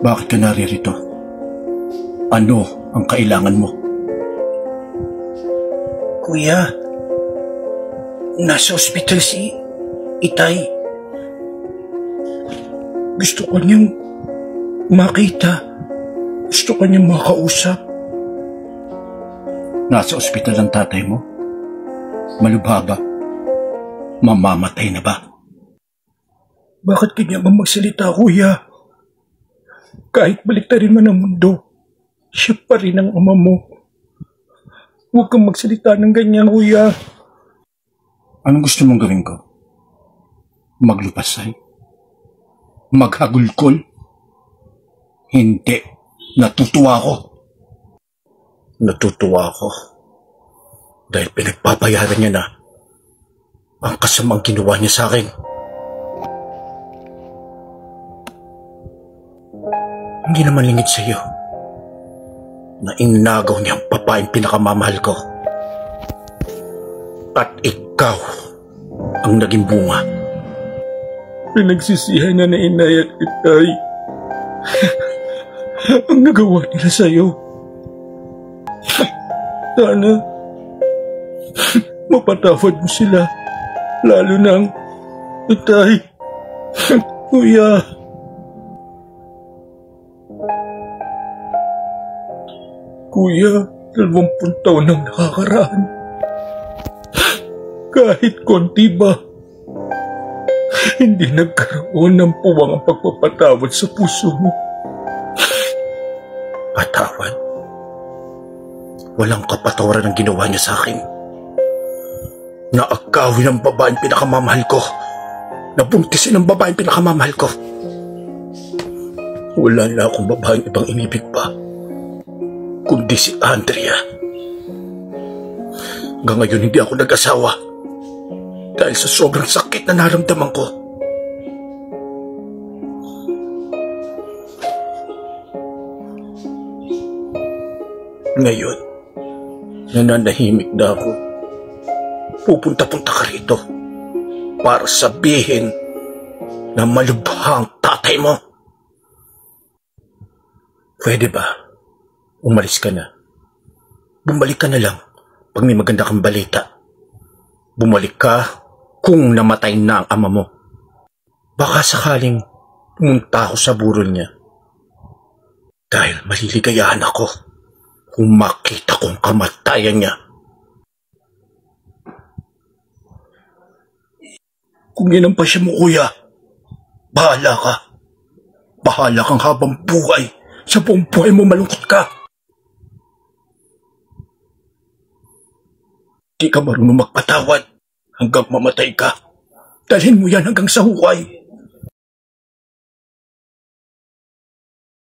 Bakit ka naririto? Ano ang kailangan mo? Kuya, nasa ospital si Itay. Gusto ko niyang makita. Gusto ko niyang makausap. Nasa ospital ang tatay mo? Malubha ba? Mamamatay na ba? Bakit kanya ba magsalita, kuya? Kahit baliktarin man ang mundo, siya pa rin ang ama mo. Huwag kang magsalita ng ganyan, kuya. Anong gusto mong gawin ko? Maglupasay? Maghagulkol? Hindi. Natutuwa ako. Natutuwa ako. Dahil pinagpapayaran niya na ang kasamang ginawa niya sa akin. Hindi naman lingid sa iyo na inagaw niya ang babaeng pinakamamahal ko. At ikaw ang naging bunga. Pinagsisihan na inay at Itay ang nagawa nila sa iyo. Sana mapatawad mo sila, lalo ng Itay. Kuya. Kuya, 20 taon nang nakakaraan. Kahit konti ba, hindi nagkaroon ng puwang ang pagpapatawad sa puso mo. Patawad? Walang kapatawaran ang ginawa niya sa akin. Naagawin ang babaeng pinakamamahal ko. Nabuntisin ang babaeng pinakamamahal ko. Wala na akong babaeng ibang inibig pa, kundi si Andrea. Hanggang ngayon hindi ako nag-asawa dahil sa sobrang sakit na naramdaman ko. Ngayon, nananahimik na ako. Pupunta-punta ka rito para sabihin na malubha ang tatay mo. Pwede ba? Umalis ka na. Bumalik ka na lang pag may maganda kang balita. Bumalik ka kung namatay na ang ama mo. Baka sakaling pumunta ako sa burol niya. Dahil maliligayahan ako kung makita kong kamatayan niya. Kung yan ang pasya mo, kuya, bahala ka. Bahala kang habang buhay. Sa buong buhay mo malungkot ka. Di ka marunong magpatawad hanggang mamatay ka. Dalhin mo yan hanggang sa huway.